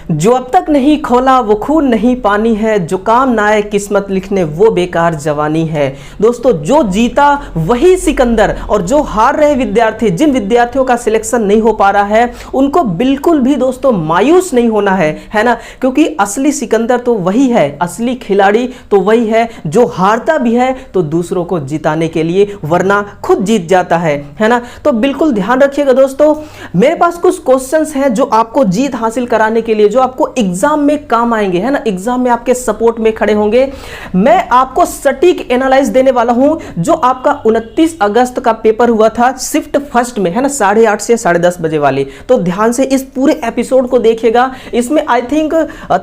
जो अब तक नहीं खोला वो खून नहीं पानी है, जो काम ना आए किस्मत लिखने वो बेकार जवानी है। दोस्तों, जो जीता वही सिकंदर, और जो हार रहे विद्यार्थी, जिन विद्यार्थियों का सिलेक्शन नहीं हो पा रहा है, उनको बिल्कुल भी दोस्तों मायूस नहीं होना है ना, क्योंकि असली सिकंदर तो वही है, असली खिलाड़ी तो वही है जो हारता भी है तो दूसरों को जिताने के लिए, वरना खुद जीत जाता है ना। तो बिल्कुल ध्यान रखिएगा दोस्तों, मेरे पास कुछ क्वेश्चंस हैं जो आपको जीत हासिल कराने के लिए, जो आपको एग्जाम में काम आएंगे, है ना, एग्जाम में आपके सपोर्ट में खड़े होंगे। मैं आपको सटीक एनालाइज देने वाला हूं, जो आपका 29 अगस्त का पेपर हुआ था शिफ्ट फर्स्ट में, है ना, 8:30 से 10:30 बजे वाली। तो ध्यान से इस पूरे एपिसोड को देखिएगा। इसमें आई थिंक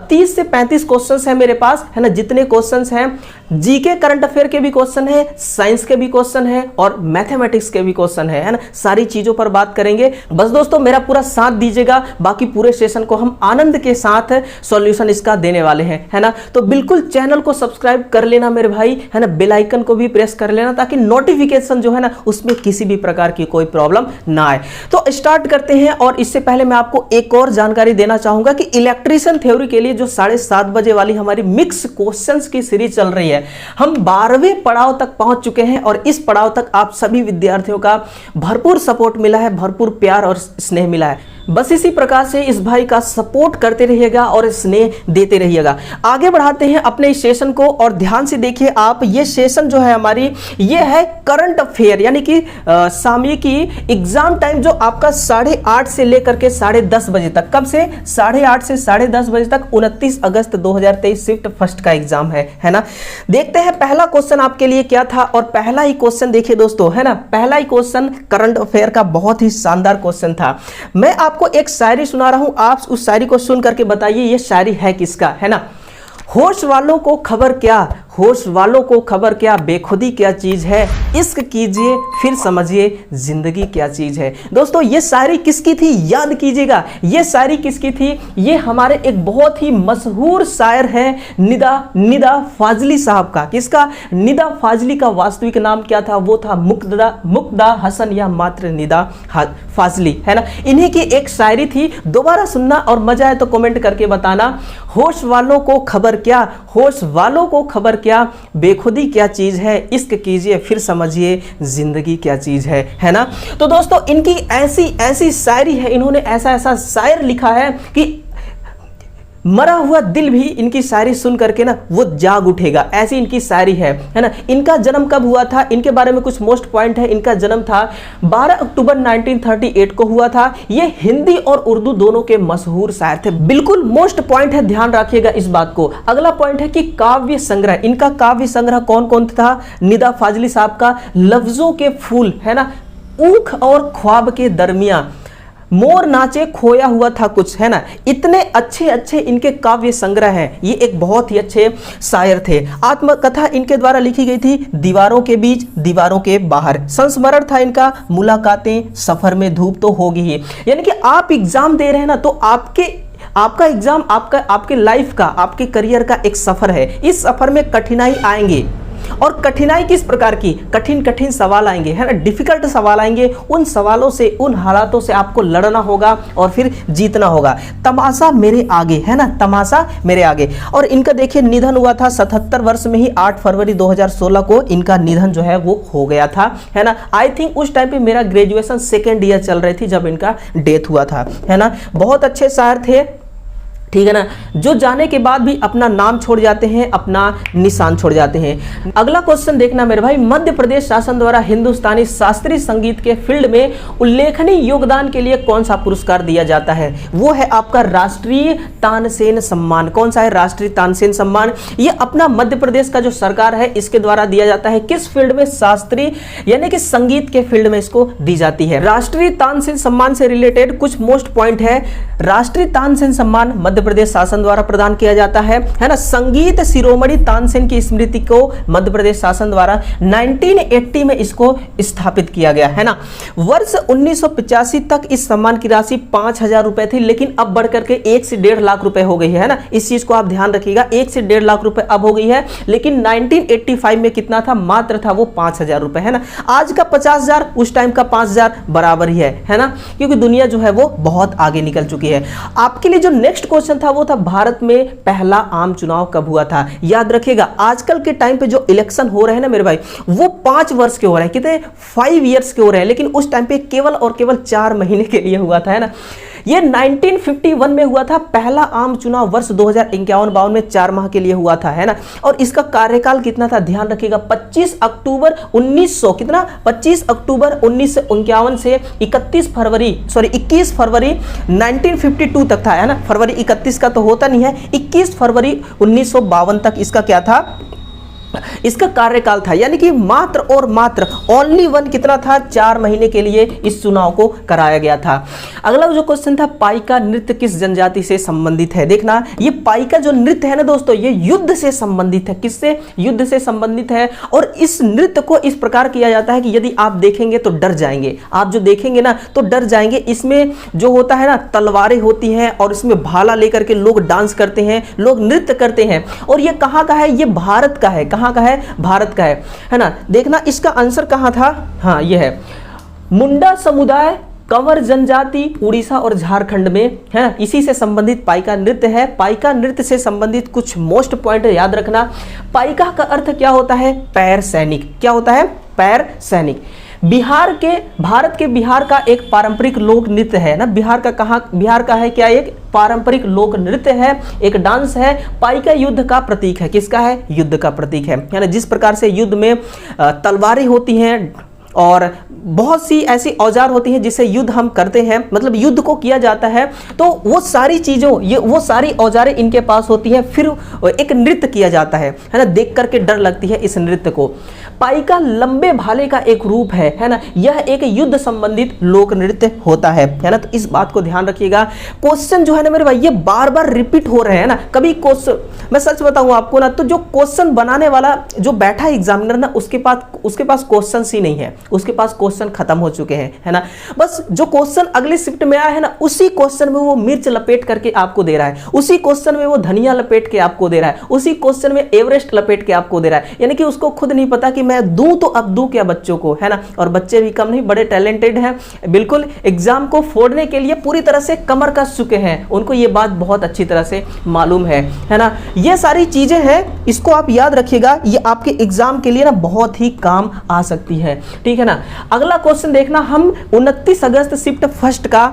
30 से 35 क्वेश्चंस है मेरे पास, है ना। जितने क्वेश्चंस हैं, जीके करंट अफेयर के भी क्वेश्चन है, साइंस के भी क्वेश्चन है और मैथमेटिक्स के भी क्वेश्चन है ना। सारी चीजों पर बात करेंगे। बस दोस्तों मेरा पूरा साथ दीजिएगा, बाकी पूरे सेशन को हम आनंद के साथ सॉल्यूशन इसका देने वाले हैं, है ना। तो बिल्कुल चैनल को सब्सक्राइब कर लेना मेरे भाई, है ना, बेल आइकन को भी प्रेस कर लेना, ताकि नोटिफिकेशन जो है ना उसमें किसी भी प्रकार की कोई प्रॉब्लम ना आए। तो स्टार्ट करते हैं। और इससे पहले मैं आपको एक और जानकारी देना चाहूंगा कि इलेक्ट्रिशियन थ्योरी के लिए जो 7:30 बजे वाली हमारी मिक्स क्वेश्चंस की सीरीज चल रही है, हम 12वें पड़ाव तक पहुंच चुके हैं और इस पड़ाव तक आप सभी विद्यार्थियों का भरपूर सपोर्ट मिला है, भरपूर प्यार और स्नेह मिला है। बस इसी प्रकार से इस भाई का सपोर्ट करते रहिएगा और स्नेह देते रहिएगा। आगे बढ़ाते हैं अपने इस सेशन को, और ध्यान से देखिए आप, ये सेशन जो है हमारी, ये है करंट अफेयर, यानी कि सामयिकी एग्जाम टाइम, जो आपका 8:30 से लेकर के 10:30 बजे तक। कब से? 8:30 से 10:30 बजे तक 29 अगस्त 2023 शिफ्ट फर्स्ट का एग्जाम है ना। देखते हैं पहला क्वेश्चन आपके लिए क्या था, और पहला ही क्वेश्चन देखिए दोस्तों, है ना, पहला ही क्वेश्चन करंट अफेयर का बहुत ही शानदार क्वेश्चन था। मैं आपको एक शायरी सुना रहा हूं, आप उस शायरी को सुन करके बताइए ये शायरी है किसका, है ना। होश वालों को खबर क्या, होश वालों को खबर क्या, बेखुदी क्या चीज है, इश्क कीजिए फिर समझिए जिंदगी क्या चीज है। दोस्तों ये शायरी किसकी थी, याद कीजिएगा, ये शायरी किसकी थी। ये हमारे एक बहुत ही मशहूर शायर है निदा फाजली साहब का। किसका? निदा फाजली का वास्तविक नाम क्या था? वो था मुक्दा हसन या मात्र निदा फाजली, है ना। इन्हीं की एक शायरी थी, दोबारा सुनना और मजा आए तो कमेंट करके बताना। होश वालों को खबर क्या, होश वालों को खबर क्या, बेखुदी क्या चीज है, इश्क कीजिए फिर समझिए जिंदगी क्या चीज है ना। तो दोस्तों इनकी ऐसी शायरी है, इन्होंने ऐसा शायर लिखा है कि मरा हुआ दिल भी इनकी शायरी सुन करके ना वो जाग उठेगा, ऐसी इनकी शायरी है ना। इनका जन्म कब हुआ था, इनके बारे में कुछ मोस्ट पॉइंट है। इनका जन्म था 12 अक्टूबर 1938 को हुआ था। ये हिंदी और उर्दू दोनों के मशहूर शायर थे। बिल्कुल मोस्ट पॉइंट है, ध्यान रखिएगा इस बात को। अगला पॉइंट है कि काव्य संग्रह, इनका काव्य संग्रह कौन कौन था? निदा फाजली साहब का लफ्जों के फूल, है ना, ऊख और ख्वाब के दरमियान, मोर नाचे खोया हुआ था कुछ, है ना। इतने अच्छे इनके काव्य संग्रह हैं। ये एक बहुत ही अच्छे शायर थे। आत्मकथा इनके द्वारा लिखी गई थी, दीवारों के बीच दीवारों के बाहर। संस्मरण था इनका, मुलाकातें सफर में धूप तो होगी ही। यानी कि आप एग्जाम दे रहे हैं ना, तो आपका एग्जाम आपके लाइफ का, आपके करियर का एक सफर है। इस सफर में कठिनाई आएंगे, और कठिनाई किस प्रकार की? कठिन सवाल आएंगे, है ना, डिफिकल्ट सवाल आएंगे। उन सवालों से, उन हालातों से आपको लड़ना होगा और फिर जीतना होगा। तमाशा मेरे आगे, है ना, तमाशा मेरे आगे। और इनका देखिए निधन हुआ था 77 वर्ष में ही, 8 फरवरी 2016 को इनका निधन जो है वो हो गया था, है ना। आई थिंक उस टाइम पे मेरा ग्रेजुएशन 2nd ईयर चल रही थी जब इनका डेथ हुआ था, है ना। बहुत अच्छे शायर थे, ठीक है ना, जो जाने के बाद भी अपना नाम छोड़ जाते हैं, अपना निशान छोड़ जाते हैं। अगला क्वेश्चन देखना मेरे भाई, मध्य प्रदेश शासन द्वारा हिंदुस्तानी शास्त्रीय संगीत के फील्ड में उल्लेखनीय योगदान के लिए कौन सा पुरस्कार दिया जाता है? वो है आपका राष्ट्रीय तानसेन सम्मान। कौन सा है? राष्ट्रीय तानसेन सम्मान। ये अपना मध्य प्रदेश का जो सरकार है इसके द्वारा दिया जाता है। किस फील्ड में? शास्त्रीय यानी कि संगीत के फील्ड में इसको दी जाती है। राष्ट्रीय तानसेन सम्मान से रिलेटेड कुछ मोस्ट पॉइंट है। राष्ट्रीय तानसेन सम्मान मध्य प्रदेश शासन द्वारा प्रदान किया जाता है ना। संगीत शिरोमणि तानसेन की स्मृति को मध्य प्रदेश शासन द्वारा 1980 में इसको स्थापित किया गया, है ना। वर्ष 1985 तक इस सम्मान की राशि 5,000 रुपए थी, लेकिन अब बढ़कर के 1 से 1.5 लाख रुपए हो गई है ना। इस चीज को आप ध्यान रखिएगा, 1 से 1.5 लाख रुपए अब हो गई है, लेकिन 1985 में कितना था? मात्र था वो 5,000 रुपए, है ना। आज का 50,000 उस टाइम का 5,000 बराबर ही है ना, क्योंकि दुनिया जो है वो बहुत आगे निकल चुकी है। आपके लिए जो नेक्स्ट क्वेश्चन क्वेश्चन था वो था भारत में पहला आम चुनाव कब हुआ था। याद रखिएगा आजकल के टाइम पे जो इलेक्शन हो रहे हैं ना मेरे भाई, वो 5 वर्ष के हो रहे हैं, कितने 5 ईयर्स के हो रहे हैं, लेकिन उस टाइम पे केवल और केवल 4 महीने के लिए हुआ था, है ना। ये 1951 में हुआ था पहला आम चुनाव, वर्ष 2051-52 में 4 माह के लिए हुआ था, है ना। और इसका कार्यकाल कितना था, ध्यान रखिएगा 25 अक्टूबर 1951 से 21 फरवरी 1952 तक था, है ना। फरवरी 31 का तो होता नहीं है, 21 फरवरी 1952 तक इसका क्या था, इसका कार्यकाल था। यानी कि मात्र और मात्र ओनली वन कितना था, 4 महीने के लिए इस चुनाव को कराया गया था। अगला जो क्वेश्चन था, पाइका नृत्य किस जनजाति से संबंधित है। देखना ये पाइका जो नृत्य है ना दोस्तों, ये युद्ध से संबंधित है। किससे, युद्ध से संबंधित है। और इस नृत्य को इस प्रकार किया जाता है कि यदि आप देखेंगे तो डर जाएंगे, आप जो देखेंगे ना तो डर जाएंगे। इसमें जो होता है ना, तलवारें होती हैं और इसमें भाला लेकर के लोग डांस करते हैं, लोग नृत्य करते हैं। और ये कहाँ का है, ये भारत का है। कहाँ का है, भारत का है ना। देखना इसका आंसर कहां था, हाँ ये है मुंडा समुदाय, कंवर जनजाति, उड़ीसा और झारखंड में, है ना। इसी से संबंधित पाइका नृत्य है। पाइका नृत्य से संबंधित कुछ मोस्ट पॉइंट याद रखना। पाइका का अर्थ क्या होता है, पैर सैनिक। क्या होता है, पैर सैनिक। भारत के बिहार का एक पारंपरिक लोक नृत्य है ना। बिहार का है क्या, एक पारंपरिक लोक नृत्य है, एक डांस है। पाइका युद्ध का प्रतीक है। किसका है, युद्ध का प्रतीक है ना। जिस प्रकार से युद्ध में तलवारें होती हैं और बहुत सी ऐसी औजार होती हैं जिससे युद्ध हम करते हैं, मतलब युद्ध को किया जाता है, तो वो सारी चीज़ों, वो सारी औजारें इनके पास होती हैं, फिर एक नृत्य किया जाता है ना। देख करके डर लगती है इस नृत्य को। पाइका लंबे भाले का एक रूप है ना। यह एक युद्ध संबंधित लोक नृत्य होता है ना। तो इस बात को ध्यान रखिएगा। क्वेश्चन जो है ना मेरे भाई, ये बार बार रिपीट हो रहे हैं ना। कभी क्वेश्चन, मैं सच बताऊं आपको ना, तो जो क्वेश्चन बनाने वाला जो बैठा एग्जामिनर ना, उसके पास क्वेश्चन ही नहीं है, उसके पास क्वेश्चन खत्म हो चुके हैं, है ना। बस जो क्वेश्चन अगली शिफ्ट में आया है ना, उसी क्वेश्चन में वो मिर्च लपेट करके आपको दे रहा है, उसी क्वेश्चन में वो धनिया लपेट के आपको दे रहा है, उसी क्वेश्चन में एवरेस्ट लपेट के आपको दे रहा है। यानी कि उसको खुद नहीं पता कि मैं दूं तो अब दूं क्या बच्चों को, है ना। और बच्चे भी कम नहीं, बड़े टैलेंटेड हैं, बिल्कुल एग्जाम को फोड़ने के लिए पूरी तरह से कमर कस चुके हैं। उनको ये बात बहुत अच्छी तरह से मालूम है ना। ये सारी चीजें हैं, इसको आप याद रखिएगा, ये आपके एग्जाम के लिए ना बहुत ही काम आ सकती है, ठीक है ना। अगला क्वेश्चन देखना, हम 29 अगस्त शिफ्ट फर्स्ट का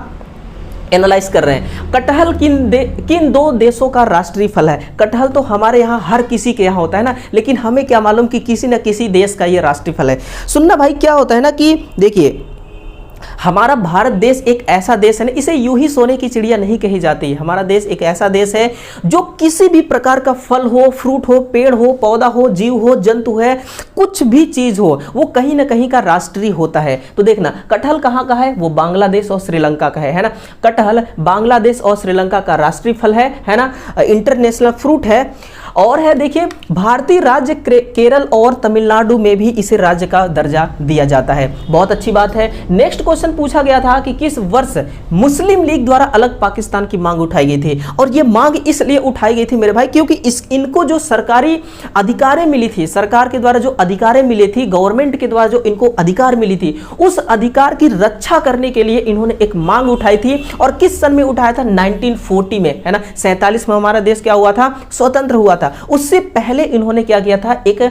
एनालाइज कर रहे हैं। कटहल किन 2 देशों का राष्ट्रीय फल है। कटहल तो हमारे यहाँ हर किसी के यहाँ होता है ना, लेकिन हमें क्या मालूम कि किसी न किसी देश का ये राष्ट्रीय फल है। सुनना भाई, क्या होता है ना कि देखिए, हमारा भारत देश एक ऐसा देश है ना, इसे यूं ही सोने की चिड़िया नहीं कही जाती। हमारा देश एक ऐसा देश है जो किसी भी प्रकार का फल हो, फ्रूट हो, पेड़ हो, पौधा हो, जीव हो, जंतु है, कुछ भी चीज हो, वो कहीं ना कहीं का राष्ट्रीय होता है। तो देखना कटहल कहाँ का है, वो बांग्लादेश और श्रीलंका का है ना। कटहल बांग्लादेश और श्रीलंका का राष्ट्रीय फल है ना, इंटरनेशनल फ्रूट है। और है देखिए, भारतीय राज्य केरल और तमिलनाडु में भी इसे राज्य का दर्जा दिया जाता है। बहुत अच्छी बात है। नेक्स्ट क्वेश्चन पूछा गया था कि किस वर्ष मुस्लिम लीग द्वारा अलग पाकिस्तान की मांग उठाई गई थी। और ये मांग इसलिए उठाई गई थी मेरे भाई, क्योंकि इनको जो सरकारी अधिकारें मिली थी, सरकार के द्वारा जो अधिकारें मिली थी, गवर्नमेंट के द्वारा जो इनको अधिकार मिली थी, उस अधिकार की रक्षा करने के लिए इन्होंने एक मांग उठाई थी। और किस सन में उठाया था, 1940 में, है ना। 47 में हमारा देश क्या हुआ था, स्वतंत्र हुआ था। उससे पहले इन्होंने क्या किया था, एक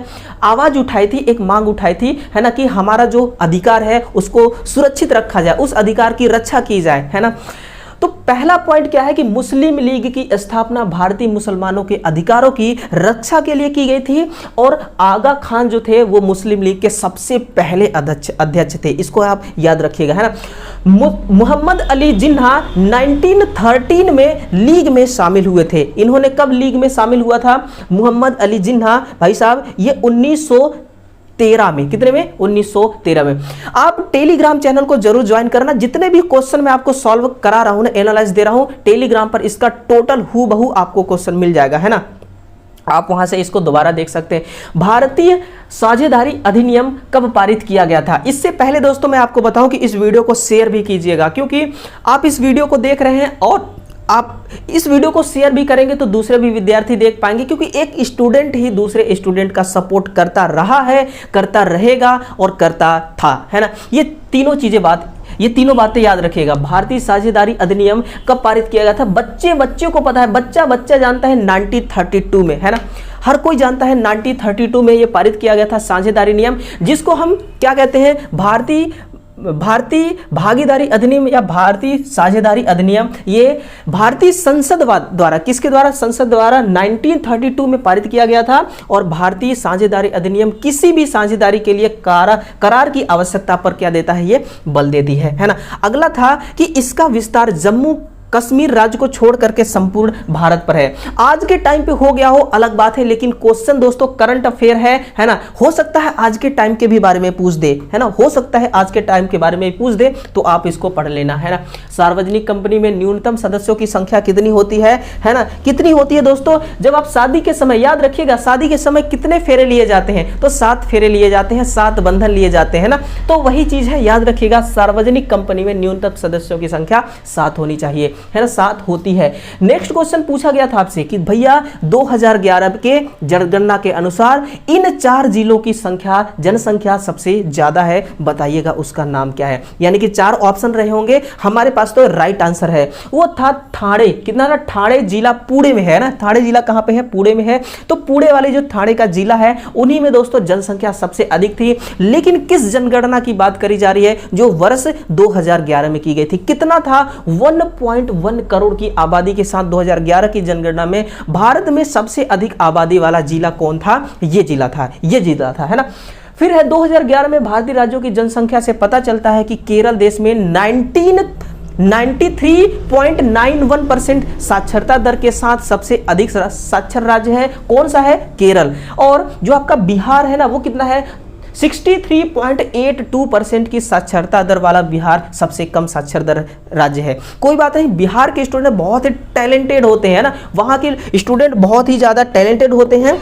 आवाज उठाई थी, एक मांग उठाई थी, है ना, कि हमारा जो अधिकार है उसको सुरक्षित रखा जाए, उस अधिकार की रक्षा की जाए, है ना। तो पहला पॉइंट क्या है कि मुस्लिम लीग की स्थापना भारतीय मुसलमानों के अधिकारों की रक्षा के लिए की गई थी। और आगा खान जो थे वो मुस्लिम लीग के सबसे पहले अध्यक्ष थे। इसको आप याद रखिएगा, है ना। मोहम्मद अली जिन्ना 1913 में लीग में शामिल हुए थे। इन्होंने कब लीग में शामिल हुआ था, मोहम्मद अली जिन्ना भाई साहब, ये 1913 में, कितने में, 1913 में। आप टेलीग्राम चैनल को जरूर ज्वाइन करना। जितने भी क्वेश्चन मैं आपको सॉल्व करा रहा हूं ना, एनालाइज दे रहा हूं, टेलीग्राम पर इसका टोटल हूबहू आपको क्वेश्चन मिल जाएगा, है ना। आप वहां से इसको दोबारा देख सकते हैं। भारतीय साझेदारी अधिनियम कब पारित किया गया था। इससे पहले दोस्तों मैं आपको बताऊं कि इस वीडियो को शेयर भी कीजिएगा, क्योंकि आप इस वीडियो को देख रहे हैं और आप इस वीडियो को शेयर भी करेंगे तो दूसरे भी विद्यार्थी देख पाएंगे, क्योंकि एक स्टूडेंट ही दूसरे स्टूडेंट का सपोर्ट करता रहा है, करता रहेगा और करता था, है ना। ये तीनों चीजें बात ये तीनों बातें याद रखिएगा। भारतीय साझेदारी अधिनियम कब पारित किया गया था? बच्चे को पता है, बच्चा जानता है 1932 में, है ना। हर कोई जानता है 1932 में ये पारित किया गया था साझेदारी नियम, जिसको हम क्या कहते हैं? भारतीय भागीदारी अधिनियम या भारतीय साझेदारी अधिनियम। ये भारतीय संसद द्वारा, किसके द्वारा? संसद द्वारा 1932 में पारित किया गया था। और भारतीय साझेदारी अधिनियम किसी भी साझेदारी के लिए करार की आवश्यकता पर क्या देता है? ये बल देती है ना। अगला था कि इसका विस्तार जम्मू कश्मीर राज्य को छोड़ करके संपूर्ण भारत पर है। आज के टाइम पे हो गया हो अलग बात है, लेकिन क्वेश्चन दोस्तों करंट अफेयर है ना। हो सकता है आज के टाइम के भी बारे में पूछ दे, है ना। हो सकता है आज के टाइम के बारे में पूछ दे, तो आप इसको पढ़ लेना, है ना। सार्वजनिक कंपनी में न्यूनतम सदस्यों की संख्या कितनी होती है ना। कितनी होती है दोस्तों? जब आप शादी के समय, याद रखिएगा, शादी के समय कितने फेरे लिए जाते हैं? तो 7 फेरे लिए जाते हैं, 7 बंधन लिए जाते हैं ना। तो वही चीज है, याद रखिएगा, सार्वजनिक कंपनी में न्यूनतम सदस्यों की संख्या 7 होनी चाहिए, है ना। 7 होती है। नेक्स्ट क्वेश्चन पूछा गया था आपसे कि भैया 2011 के जनगणना के अनुसार इन 4 जिलों की संख्या, जनसंख्या सबसे ज्यादा है, बताइएगा उसका नाम क्या है। यानी कि 4 ऑप्शन रहे होंगे, हमारे पास तो राइट आंसर है, वो था ठाणे। कितना था? ठाणे जिला पुणे में है ना। ठाणे जिला कहां पे है? पुणे में है। तो पुणे वाले जो ठाणे का जिला है, उन्हीं में दोस्तों जनसंख्या सबसे अधिक थी। लेकिन किस जनगणना की बात करी जा रही है? जो वर्ष 2011 में की गई थी। कितना था? 1.1 करोड़ की आबादी के साथ 2011 की जनगणना में भारत में सबसे अधिक आबादी वाला जिला कौन था? ये जिला था, है ना। फिर है 2011 में भारतीय राज्यों की जनसंख्या से पता चलता है कि केरल देश में 93.91% साक्षरता दर के साथ सबसे अधिक साक्षर राज्य है। कौन सा है? केरल। और जो आपका बिहार है ना, वो कितना है? 63.82% की साक्षरता दर वाला बिहार सबसे कम साक्षर दर राज्य है। कोई बात नहीं, बिहार के स्टूडेंट बहुत ही टैलेंटेड होते हैं ना, वहां के स्टूडेंट बहुत ही ज्यादा टैलेंटेड होते हैं,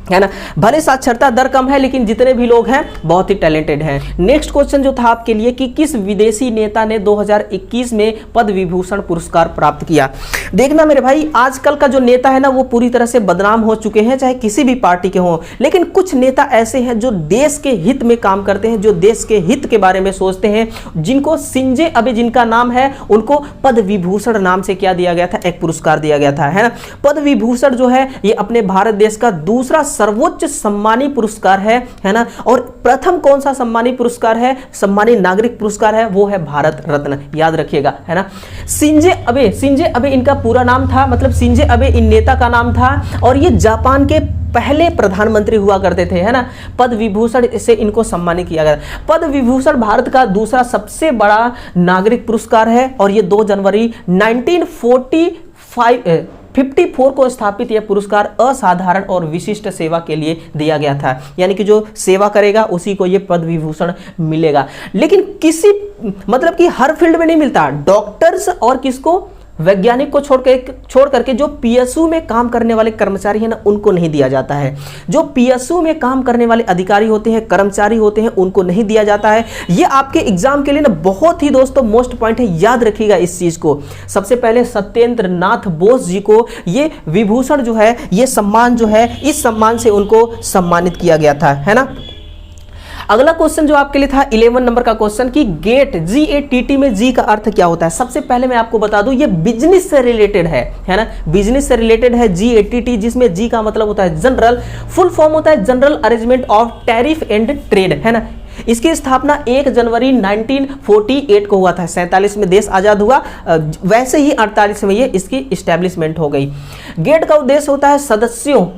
है ना। भले साक्षरता दर कम है, लेकिन जितने भी लोग हैं बहुत ही टैलेंटेड हैं। नेक्स्ट क्वेश्चन जो था आपके लिए कि किस विदेशी नेता ने 2021 में पद्म विभूषण पुरस्कार प्राप्त किया? देखना मेरे भाई, आजकल का जो नेता है ना, वो पूरी तरह से बदनाम हो चुके हैं, चाहे किसी भी पार्टी के हों। लेकिन कुछ नेता ऐसे हैं जो देश के हित में काम करते हैं, जो देश के हित के बारे में सोचते हैं, जिनको शिंजो अबे, जिनका नाम है, उनको पद्म विभूषण नाम से क्या दिया गया था? एक पुरस्कार दिया गया था, है ना। पद्म विभूषण जो है, ये अपने भारत देश का दूसरा सर्वोच्च सम्मानी पुरस्कार है ना। और प्रथम कौन सा सम्मानी पुरस्कार है? सम्मानी नागरिक पुरस्कार है, वो है भारत रत्न, याद रखिएगा, है ना। शिंजो अबे इनका पूरा नाम था, मतलब शिंजो अबे इन नेता का नाम था। और ये जापान के पहले प्रधानमंत्री हुआ करते थे, है ना। पद्म विभूषण से इनको सम्मानित किया गया। पद्म विभूषण भारत का दूसरा सबसे बड़ा नागरिक पुरस्कार है, और ये 2 जनवरी 1954 को स्थापित यह पुरस्कार असाधारण और विशिष्ट सेवा के लिए दिया गया था। यानी कि जो सेवा करेगा उसी को यह पद्म विभूषण मिलेगा। लेकिन किसी, मतलब कि हर फील्ड में नहीं मिलता। डॉक्टर्स और किसको? वैज्ञानिक को छोड़ करके जो पीएसयू में काम करने वाले कर्मचारी हैं ना, उनको नहीं दिया जाता है। जो पीएसयू में काम करने वाले अधिकारी होते हैं, कर्मचारी होते हैं, उनको नहीं दिया जाता है। ये आपके एग्जाम के लिए ना बहुत ही दोस्तों मोस्ट पॉइंट है, याद रखिएगा इस चीज को। सबसे पहले सत्येंद्र नाथ बोस जी को ये विभूषण जो है, ये सम्मान जो है, इस सम्मान से उनको सम्मानित किया गया था, है ना। अगला क्वेश्चन जो आपके लिए था 11 नंबर का क्वेश्चन कि गेट, GATT में जी का अर्थ क्या होता है? सबसे पहले मैं आपको बता दूं, ये बिजनेस से रिलेटेड है ना। बिजनेस से रिलेटेड है GATT, जिसमें जी का मतलब होता है जनरल, फुल फॉर्म होता है general arrangement of tariff and trade, है ना। इसकी स्थापना 1 जनवरी 1948 को हुआ था। 47 में देश आजाद हुआ, वैसे ही 48 में ये इसकी इस्टेब्लिशमेंट हो गई। गेट का उद्देश्य होता है सदस्य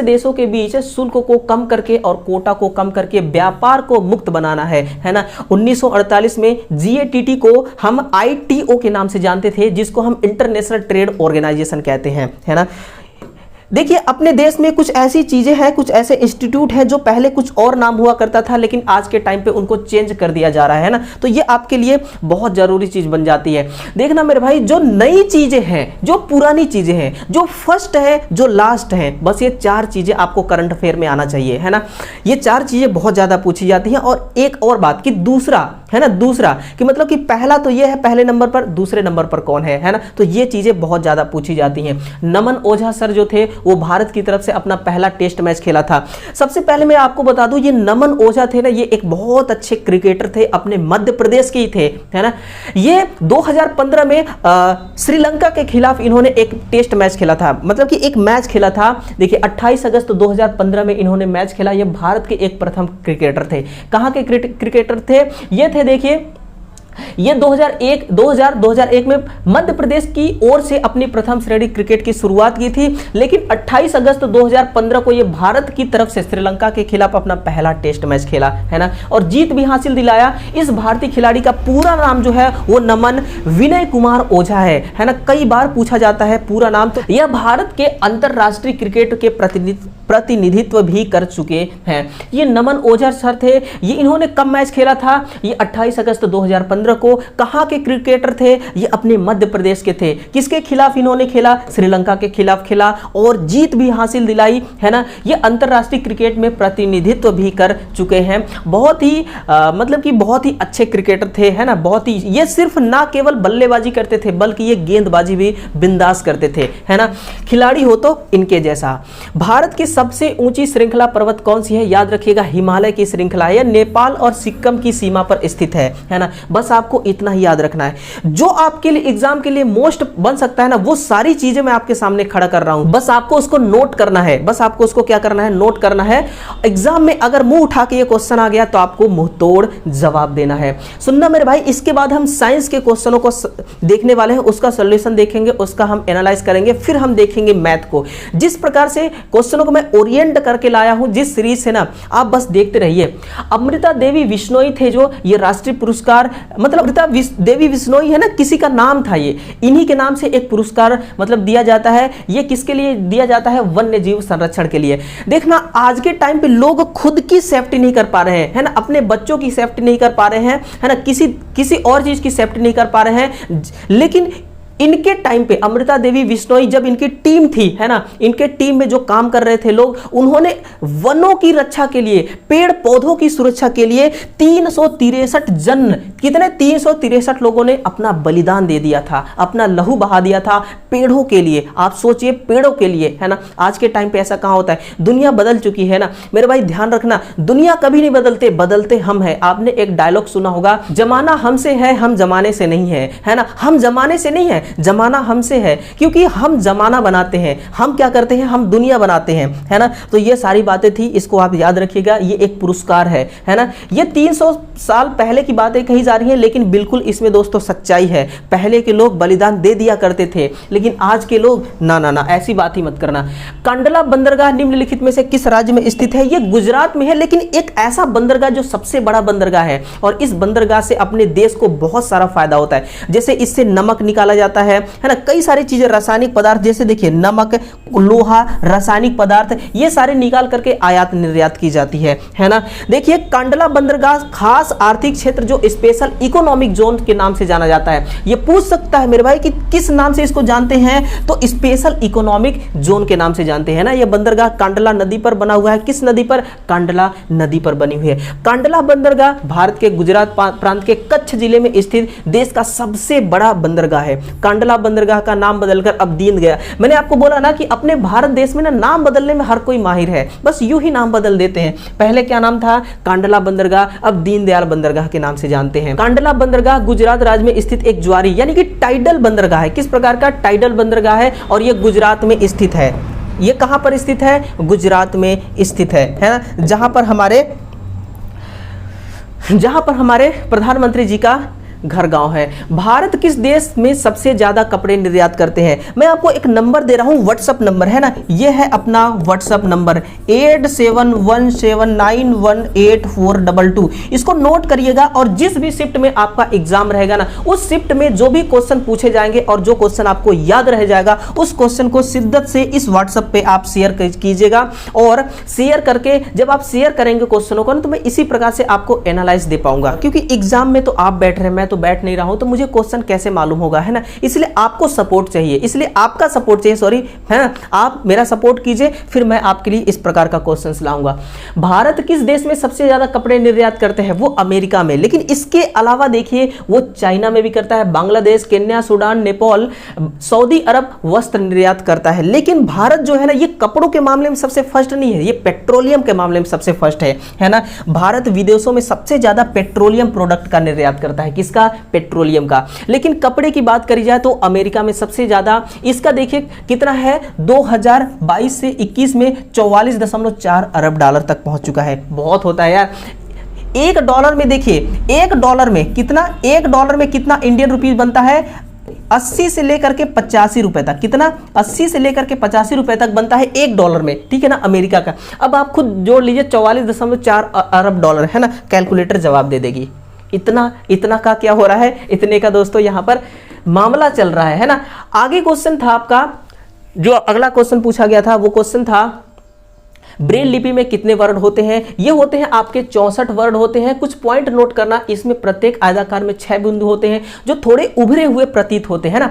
देशों के बीच शुल्क को कम करके और कोटा को कम करके व्यापार को मुक्त बनाना है ना। 1948 में GATT को हम ITO के नाम से जानते थे, जिसको हम इंटरनेशनल ट्रेड ऑर्गेनाइजेशन कहते हैं, है ना। देखिए, अपने देश में कुछ ऐसी चीजें हैं, कुछ ऐसे इंस्टीट्यूट हैं जो पहले कुछ और नाम हुआ करता था, लेकिन आज के टाइम पे उनको चेंज कर दिया जा रहा है ना। तो ये आपके लिए बहुत जरूरी चीज बन जाती है। देखना मेरे भाई, जो नई चीजें हैं, जो पुरानी चीजें हैं, जो फर्स्ट है, जो लास्ट है, बस ये 4 चीजें आपको करंट अफेयर में आना चाहिए, है ना। ये 4 चीजें बहुत ज्यादा पूछी जाती हैं। और एक और बात कि दूसरा, है ना, दूसरा कि मतलब कि पहला तो ये है पहले नंबर पर, दूसरे नंबर पर कौन है ना। तो ये चीजें बहुत ज्यादा पूछी जाती हैं। नमन ओझा सर जो थे, वो भारत की तरफ से अपना पहला टेस्ट मैच खेला था। सबसे पहले मैं आपको बता दूं, ये नमन ओझा थे ना, ये एक बहुत अच्छे क्रिकेटर थे, अपने मध्य प्रदेश के ही थे, है ना। ये 2015 में श्रीलंका के खिलाफ इन्होंने एक टेस्ट मैच खेला था, मतलब कि एक मैच खेला था। देखिए 28 अगस्त 2015 में इन्होंने मैच खेला। ये भारत के एक प्रथम क्रिकेटर थे। कहां के क्रिकेटर थे ये? थे देखिए, ये 2001 में मध्य प्रदेश की ओर से अपनी प्रथम श्रेणी क्रिकेट की शुरुआत की थी, लेकिन 28 अगस्त 2015 को ये भारत की तरफ से श्रीलंका के खिलाफ अपना पहला टेस्ट मैच खेला, है ना, और जीत भी हासिल दिलाया। इस भारतीय खिलाड़ी का पूरा नाम जो है वो नमन विनय कुमार ओझा है ना। कई बार पूछा जाता है पूरा नाम। तो यह भारत के अंतरराष्ट्रीय क्रिकेट के प्रतिनिधित्व भी कर चुके हैं। ये नमन ओझा सर थे। ये इन्होंने कब मैच खेला था? ये 28 अगस्त 2015 को। कहां के क्रिकेटर थे? ये अपने मध्य प्रदेश के थे। किसके खिलाफ इन्होंने खेला? श्रीलंका के खिलाफ खेला और जीत भी हासिल दिलाई, है ना। ये अंतरराष्ट्रीय क्रिकेट में प्रतिनिधित्व भी कर चुके हैं। बहुत ही मतलब कि बहुत ही अच्छे क्रिकेटर थे, है ना। बहुत ही, ये सिर्फ ना केवल बल्लेबाजी करते थे बल्कि ये गेंदबाजी भी बिंदास करते थे, है ना। खिलाड़ी हो तो इनके जैसा। भारत की सबसे ऊंची श्रृंखला पर्वत कौन सी है? याद रखिएगा, हिमालय की श्रृंखला है। नेपाल और सिक्किम की सीमा पर स्थित है ना। बस आपको इतना ही याद रखना है। जो आपके लिए एग्जाम के लिए मोस्ट बन सकता है ना, वो सारी चीजें मैं आपके सामने खड़ा कर रहा हूं। बस आपको उसको नोट करना है। बस आपको उसको क्या करना है? नोट करना है। एग्जाम में अगर मुंह उठा के ये क्वेश्चन आ गया तो आपको मुंह तोड़ जवाब देना है। सुनना मेरे भाई, इसके बाद हम साइंस के क्वेश्चनों को देखने वाले हैं, उसका सॉल्यूशन देखेंगे, उसका हम एनालाइज करेंगे, फिर हम देखेंगे मैथ को। जिस प्रकार से क्वेश्चनों को मैं ओरिएंट करके लाया हूं जिस सीरीज से ना, आप बस देखते रहिए। अमृता देवी बिश्नोई थे जो ये राष्ट्रीय पुरस्कार, मतलब अमृता देवी बिश्नोई है ना, किसी का नाम था ये, इन्हीं के नाम से एक पुरस्कार मतलब दिया जाता है। ये किसके लिए दिया जाता है? वन्य जीव संरक्षण के लिए। देखना, आज के टाइम पे लोग खुद की सेफ्टी नहीं कर पा रहे हैं, है ना, अपने बच्चों की सेफ्टी नहीं कर पा रहे हैं, है ना, किसी और चीज की सेफ्टी नहीं कर पा रहे हैं। लेकिन इनके टाइम पे अमृता देवी बिश्नोई, जब इनकी टीम थी, है ना, इनके टीम में जो काम कर रहे थे लोग, उन्होंने वनों की रक्षा के लिए, पेड़ पौधों की सुरक्षा के लिए 363 लोगों ने अपना बलिदान दे दिया था, अपना लहू बहा दिया था पेड़ों के लिए। आप सोचिए, पेड़ों के लिए, है ना। आज के टाइम पे ऐसा कहां होता है? दुनिया बदल चुकी है ना मेरे भाई, ध्यान रखना, दुनिया कभी नहीं बदलते, बदलते हम हैं। आपने एक डायलॉग सुना होगा, जमाना हमसे है, हम जमाने से नहीं है ना। हम जमाने से नहीं है, जमाना हमसे है, क्योंकि हम जमाना बनाते हैं। हम क्या करते हैं? हम दुनिया बनाते हैं, है ना। तो ये सारी बातें थी, इसको आप याद रखिएगा। ये एक पुरस्कार है ना। ये 300 साल पहले की बातें कही जा रही हैं, लेकिन बिल्कुल इसमें दोस्तों सच्चाई है। पहले के लोग बलिदान दे दिया करते थे, लेकिन आज के लोग ना, ऐसी बात ही मत करना। कंडला बंदरगाह निम्नलिखित में से किस राज्य में स्थित है? ये गुजरात में है, लेकिन एक ऐसा बंदरगाह जो सबसे बड़ा बंदरगाह है, और इस बंदरगाह से अपने देश को बहुत सारा फायदा होता है। जैसे इससे नमक निकाला जाता है ना, कई सारी चीजें, रासायनिक पदार्थ, जैसे देखिए नमक, लोहा, रासायनिक पदार्थ, ये सारे निकाल करके आयात निर्यात की जाती है ना। देखिए कंडला बंदरगाह खास आर्थिक क्षेत्र जो स्पेशल इकोनॉमिक जोन के नाम से जाना जाता है। ये पूछ सकता है मेरे भाई कि किस नाम से इसको जानते हैं, तो स्पेशल इकोनॉमिक जोन के नाम से जानते हैं ना। यह बंदरगाह कांडला नदी पर बना हुआ है। किस नदी पर? कांडला नदी पर बनी हुई है। कांडला बंदरगाह भारत के गुजरात प्रांत के कच्छ जिले में स्थित देश का सबसे बड़ा बंदरगाह है। कांडला बंदरगाह का नाम बदलकर अब दीन गया। मैंने आपको बोला ना कि अपने भारत देश में ना नाम बदलने में हर कोई माहिर है, बस यूं ही नाम बदल देते हैं। पहले क्या नाम था? कांडला बंदरगाह, अब दीनदयाल बंदरगाह के नाम से जानते हैं। कांडला बंदरगाह गुजरात राज्य में स्थित एक ज्वारी यानी कि टाइडल बंदरगाह है। किस प्रकार का? टाइडल बंदरगाह है, और यह गुजरात में स्थित है। यह कहां पर स्थित है? गुजरात में स्थित है ना, जहां पर हमारे प्रधानमंत्री जी का घर गांव है। भारत किस देश में सबसे ज्यादा कपड़े निर्यात करते हैं? मैं आपको एक नंबर दे रहा हूं, व्हाट्सएप नंबर है ना, ये है अपना व्हाट्सएप नंबर 8717918422। इसको नोट करिएगा, और जिस भी शिफ्ट में आपका एग्जाम रहेगा ना, उस शिफ्ट में जो भी क्वेश्चन पूछे जाएंगे और जो क्वेश्चन आपको याद रह जाएगा, उस क्वेश्चन को शिद्दत से इस व्हाट्सएप पे आप शेयर कीजिएगा। और शेयर करके जब आप शेयर करेंगे क्वेश्चनों को ना, तो मैं इसी प्रकार से आपको एनालाइज दे पाऊंगा, क्योंकि एग्जाम में तो आप बैठ रहे हैं, मैं तो बैठ नहीं रहा हूं, तो मुझे क्वेश्चन कैसे मालूम होगा, है ना। इसलिए आपको सपोर्ट चाहिए, इसलिए आपका सपोर्ट चाहिए, सॉरी, है ना। आप मेरा सपोर्ट कीजिए, फिर मैं आपके लिए इस प्रकार का क्वेश्चन लाऊंगा। भारत किस देश में सबसे ज्यादा कपड़े निर्यात करते हैं? वो अमेरिका में। लेकिन इसके अलावा देखिए वो चाइना में भी करता है, Bangladesh, Kenya, Sudan, Nepal, Saudi Arab वस्त्र निर्यात करता है। लेकिन भारत जो है ना, ये कपड़ों के मामले में सबसे फर्स्ट नहीं है, ये पेट्रोलियम के मामले में सबसे फर्स्ट है ना। भारत विदेशों में सबसे ज्यादा पेट्रोलियम प्रोडक्ट का निर्यात करता है। किसका? पेट्रोलियम का। लेकिन कपड़े की बात करी जाए तो अमेरिका में सबसे ज्यादा, इसका देखिए कितना है, 2022 से 21 में 44.4 अरब डॉलर तक पहुंच चुका है। बहुत होता है यार। $1 में देखिए, $1 में कितना, $1 में कितना इंडियन रुपीस बनता है? 80 से लेकर के 85 रुपए तक। कितना? 80 से लेकर के 85 रुपए तक बनता है $1 में, ठीक है ना, अमेरिका का। अब आप खुद जोड़ लीजिए, 44.4 अरब डॉलर, है ना। कैलकुलेटर जवाब दे देगी। इतना का क्या हो रहा है? इतने का दोस्तों यहां पर मामला चल रहा है ना। आगे क्वेश्चन था आपका, जो अगला क्वेश्चन पूछा गया था वो क्वेश्चन था ब्रेल लिपि में कितने वर्ड होते हैं? ये होते हैं आपके 64 वर्ड होते हैं। कुछ पॉइंट नोट करना, इसमें प्रत्येक आयताकार में 6 बिंदु होते हैं जो थोड़े उभरे हुए प्रतीत होते हैं ना।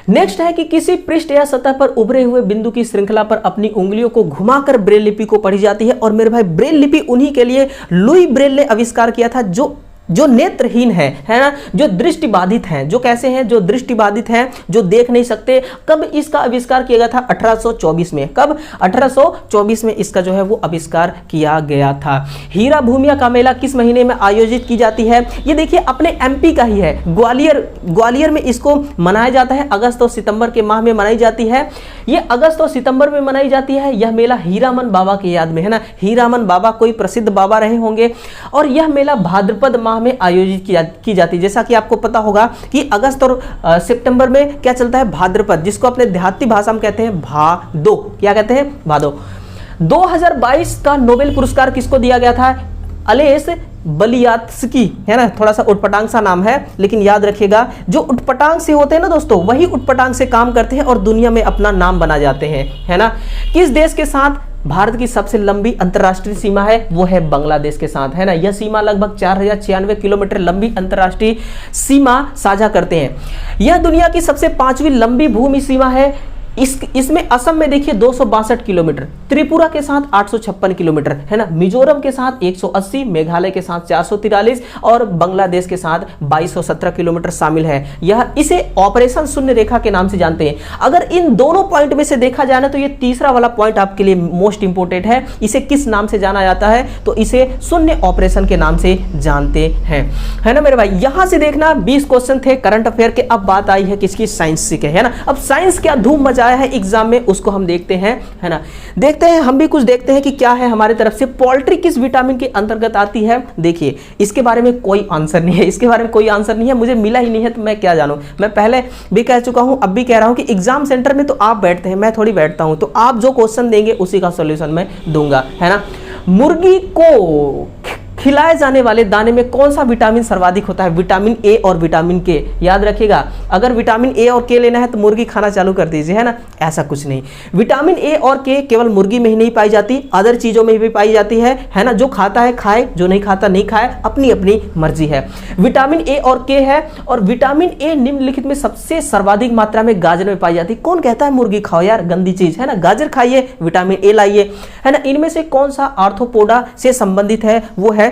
नेक्स्ट है कि किसी पृष्ठ या सतह पर उभरे हुए बिंदु की श्रृंखला पर अपनी उंगलियों को घुमाकर ब्रेल लिपि को पढ़ी जाती है। और मेरे भाई, ब्रेल लिपि उन्हीं के लिए लुई ब्रेल ने आविष्कार किया था जो नेत्रहीन है ना, जो दृष्टिबाधित हैं। जो कैसे हैं? जो दृष्टिबाधित हैं, जो देख नहीं सकते। कब इसका आविष्कार किया गया था? 1824 में। कब? 1824 में इसका जो है वो आविष्कार किया गया था। हीरा भूमिया का मेला किस महीने में आयोजित की जाती है? ये देखिए अपने एमपी का ही है, ग्वालियर में इसको मनाया जाता है। अगस्त और सितंबर के माह में मनाई जाती है। ये अगस्त और सितंबर में मनाई जाती है। यह मेला हीरामन बाबा की याद में, है ना। हीरामन बाबा कोई प्रसिद्ध बाबा रहे होंगे। और यह मेला भाद्रपद माह में आयोजित की जाती है। जैसा कि आपको पता होगा कि अगस्त और सितंबर में क्या चलता है? भाद्रपद, जिसको अपने देहाती भाषा में कहते हैं भादो। क्या कहते हैं? भादो। 2022 का नोबेल पुरस्कार किसको दिया गया था? अलेस बलियात्स्की, है ना। थोड़ा सा उटपटांग सा नाम है, लेकिन याद रखिएगा जो उटपटांग से होते हैं ना दोस्तों, वही उटपटांग से काम करते हैं और दुनिया में अपना नाम बना जाते हैं, है ना। किस देश के साथ भारत की सबसे लंबी अंतरराष्ट्रीय सीमा है? वो है बांग्लादेश के साथ, है ना। यह सीमा लगभग 4096 किलोमीटर लंबी अंतरराष्ट्रीय सीमा साझा करते हैं। यह दुनिया की सबसे 5वीं लंबी भूमि सीमा है। इसमें असम में देखिए 262 किलोमीटर, त्रिपुरा के साथ 856 किलोमीटर, है ना। मिजोरम के साथ 180, मेघालय के साथ 443 और बांग्लादेश के साथ 2217 किलोमीटर शामिल है। यह इसे ऑपरेशन शून्य रेखा के नाम से जानते हैं। अगर इन दोनों पॉइंट में से देखा जाए ना, तो ये तीसरा वाला पॉइंट आपके लिए मोस्ट इंपोर्टेंट है। इसे किस नाम से जाना जाता है? तो इसे शून्य ऑपरेशन के नाम से जानते हैं, है ना मेरे भाई। यहां से देखना 20 क्वेश्चन थे करंट अफेयर के। अब बात आई है किसकी? साइंस के, है ना। अब साइंस क्या धूम मचाया है एग्जाम में, उसको हम देखते हैं, है ना। देखते हैं, हम भी कुछ देखते हैं कि क्या है हमारे तरफ से। पोल्ट्री किस विटामिन के अंतर्गत आती है? देखिए इसके बारे में कोई आंसर नहीं है, इसके बारे में कोई आंसर नहीं है, मुझे मिला ही नहीं है तो मैं क्या जानूं। मैं पहले भी कह चुका हूं, अब भी कह रहा हूं कि एग्जाम सेंटर में तो आप बैठते हैं, मैं थोड़ी बैठता हूं। तो आप जो क्वेश्चन देंगे उसी का सॉल्यूशन मैं दूंगा, है ना। मुर्गी को खिलाए जाने वाले दाने में कौन सा विटामिन सर्वाधिक होता है? विटामिन ए और विटामिन के। याद रखिएगा, अगर विटामिन ए और के लेना है तो मुर्गी खाना चालू कर दीजिए, है ना। ऐसा कुछ नहीं, विटामिन ए और के केवल मुर्गी में ही नहीं पाई जाती, अदर चीजों में भी पाई जाती है ना। जो खाता है खाए, जो नहीं खाता नहीं खाए, अपनी अपनी मर्जी है। विटामिन ए और के है। और विटामिन ए निम्नलिखित में सबसे सर्वाधिक मात्रा में गाजर में पाई जाती है। कौन कहता है मुर्गी खाओ यार, गंदी चीज, है ना। गाजर खाइए, विटामिन ए लाइए, है ना। इनमें से कौन सा आर्थ्रोपोडा से संबंधित है? वो है,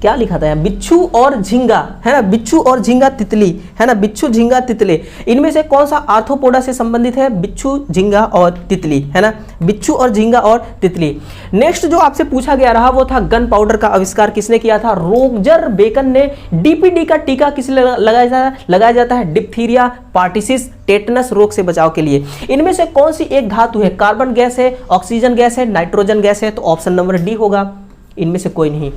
क्या लिखा था? बिच्छू और झींगा, है ना। बिच्छू और झींगा तितली, है ना। बिच्छू, झींगा, तितली, इनमें से कौन सा आर्थ्रोपोडा से संबंधित है? बिच्छू, झींगा और तितली, है ना। बिच्छू और झींगा और तितली। नेक्स्ट जो आपसे पूछा गया रहा वो था गन पाउडर का आविष्कार किसने किया था? रोजर बेकन ने। डीपीडी का टीका किस लिए लगाया जाता है? डिप्थीरिया, पार्टिसिस, टेटनस रोग से बचाव के लिए। इनमें से कौन सी एक धातु है? कार्बन गैस है, ऑक्सीजन गैस है, नाइट्रोजन गैस है। तो ऑप्शन नंबर डी होगा, इनमें से कोई नहीं।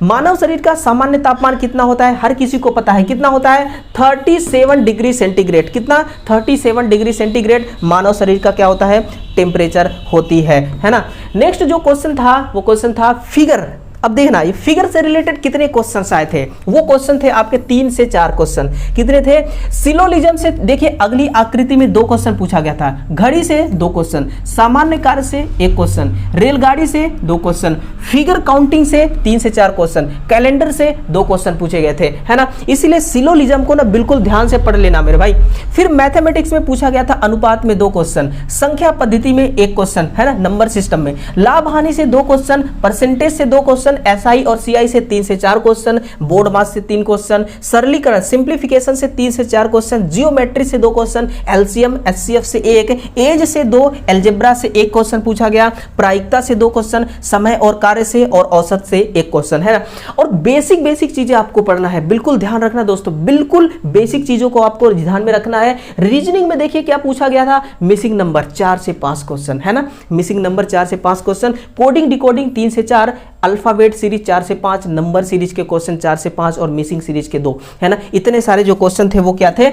मानव शरीर का सामान्य तापमान कितना होता है? हर किसी को पता है कितना होता है? 37 डिग्री सेंटीग्रेड। कितना? 37 डिग्री सेंटीग्रेड मानव शरीर का क्या होता है? टेम्परेचर होती है ना। नेक्स्ट जो क्वेश्चन था वो क्वेश्चन था फिगर अब देखना ये फिगर से रिलेटेड कितने क्वेश्चन आए थे, वो क्वेश्चन थे आपके 3 से 4 क्वेश्चन। कितने थे? सिलोलिज्म से देखिए अगली आकृति में 2 क्वेश्चन पूछा गया था, घड़ी से 2 क्वेश्चन, सामान्य कार्य से 1 क्वेश्चन, रेलगाड़ी से 2 क्वेश्चन, फिगर काउंटिंग से 3 से 4 क्वेश्चन, कैलेंडर से 2 क्वेश्चन पूछे गए थे, है ना। इसीलिए सिलोलिज्म को ना बिल्कुल ध्यान से पढ़ लेना मेरे भाई। फिर मैथमेटिक्स में पूछा गया था अनुपात में 2 क्वेश्चन, संख्या पद्धति में 1 क्वेश्चन, है ना, नंबर सिस्टम में, लाभ हानि से 2 क्वेश्चन, परसेंटेज से 2 क्वेश्चन, एसआई और सीआई से 3 से 4 क्वेश्चन, बोर्ड मास से 3 क्वेश्चन, सरलीकरण सिंप्लीफिकेशन से 3 से 4 क्वेश्चन, जियोमेट्री से 2 क्वेश्चन, एलसीएम एचसीएफ से 1, एज से 2, अलजेब्रा से 1 क्वेश्चन पूछा गया, प्रायिकता से 2 क्वेश्चन, समय और कार्य से और औसत से 1 क्वेश्चन, है ना। और बेसिक चीजें आपको पढ़ना है, बिल्कुल ध्यान रखना दोस्तों, बिल्कुल बेसिक चीजों को आपको ध्यान में रखना है। रीजनिंग में देखिए क्या पूछा गया था, मिसिंग नंबर 4 से 5 क्वेश्चन, है ना, मिसिंग नंबर 4 से 5 क्वेश्चन, कोडिंग डिकोडिंग 3 से 4, अल्फाबेट सीरीज 4 से 5, नंबर सीरीज के क्वेश्चन 4 से 5 और मिसिंग सीरीज के 2, है ना। इतने सारे जो क्वेश्चन थे वो क्या थे,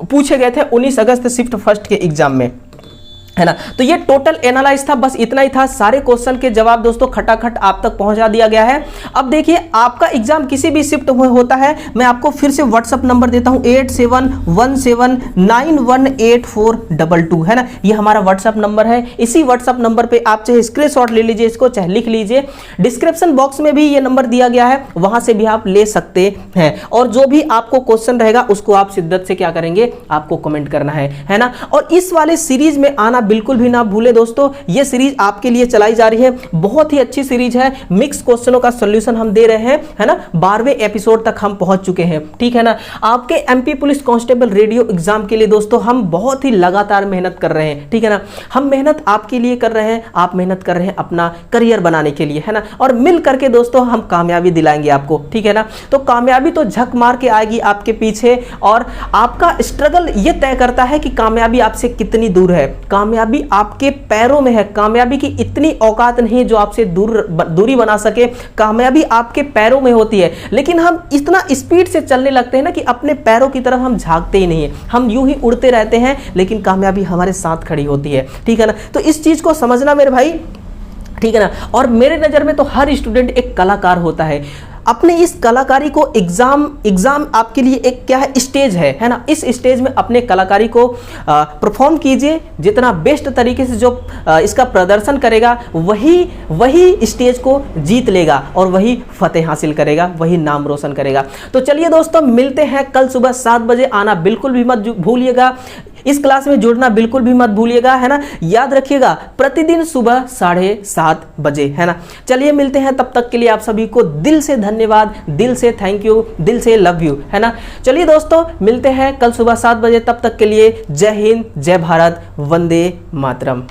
पूछे गए थे 19 अगस्त शिफ्ट फर्स्ट के एग्जाम में, है ना। तो ये टोटल एनालाइज था, बस इतना ही था। सारे क्वेश्चन के जवाब दोस्तों खटाखट आप तक पहुंचा दिया गया है। अब देखिए आपका एग्जाम किसी भी शिफ्ट में होता है, मैं आपको फिर से व्हाट्सएप नंबर देता हूं 8717918422, है ना, ये हमारा व्हाट्सएप नंबर है। इसी व्हाट्सएप नंबर पे आप चाहे स्क्रीनशॉट ले लीजिए इसको, चाहे लिख लीजिए, डिस्क्रिप्शन बॉक्स में भी ये नंबर दिया गया है, वहां से भी आप ले सकते हैं। और जो भी आपको क्वेश्चन रहेगा उसको आप शिद्दत से क्या करेंगे, आपको कमेंट करना है ना। और इस वाले सीरीज में आना बिल्कुल भी ना भूले दोस्तों, ये सीरीज आपके लिए चलाई जा रही है, बहुत ही अच्छी सीरीज है। मिक्स क्वेश्चनों का सॉल्यूशन हम दे रहे हैं, है ना, 12वें एपिसोड तक हम पहुंच चुके हैं, ठीक है ना। आपके MP police constable radio exam के लिए दोस्तों हम बहुत ही लगातार मेहनत कर रहे हैं, ठीक है ना। हम मेहनत आपके लिए कर रहे हैं, आप मेहनत कर रहे हैं अपना करियर बनाने के लिए, है ना। और मिल करके दोस्तों हम कामयाबी दिलाएंगे आपको, ठीक है ना। तो कामयाबी तो झक मार के आएगी आपके पीछे, और आपका स्ट्रगल ये तय करता है कि कामयाबी आपसे कितनी दूर है। कामयाबी आपके पैरों में है, कामयाबी की इतनी औकात नहीं जो आपसे दूरी बना सके। कामयाबी आपके पैरों में होती है, लेकिन हम इतना स्पीड से चलने लगते हैं ना कि अपने पैरों की तरफ हम झांकते ही नहीं है, हम यूं ही उड़ते रहते हैं, लेकिन कामयाबी हमारे साथ खड़ी होती है, ठीक है ना। तो इस चीज को समझना मेरे भाई, ठीक है ना। और मेरे नजर में तो हर स्टूडेंट एक कलाकार होता है। अपने इस कलाकारी को एग्जाम आपके लिए एक क्या है, स्टेज है ना। इस स्टेज में अपने कलाकारी को परफॉर्म कीजिए, जितना बेस्ट तरीके से जो इसका प्रदर्शन करेगा वही स्टेज को जीत लेगा और वही फतेह हासिल करेगा, वही नाम रोशन करेगा। तो चलिए दोस्तों, मिलते हैं कल सुबह 7 बजे। आना बिल्कुल भी मत भूलिएगा, इस क्लास में जुड़ना बिल्कुल भी मत भूलिएगा, है ना। याद रखिएगा प्रतिदिन सुबह 7:30 बजे, है ना। चलिए मिलते हैं, तब तक के लिए आप सभी को दिल से धन्यवाद, दिल से थैंक यू, दिल से लव यू, है ना। चलिए दोस्तों मिलते हैं कल सुबह 7 बजे, तब तक के लिए जय हिंद, जय भारत, वंदे मातरम।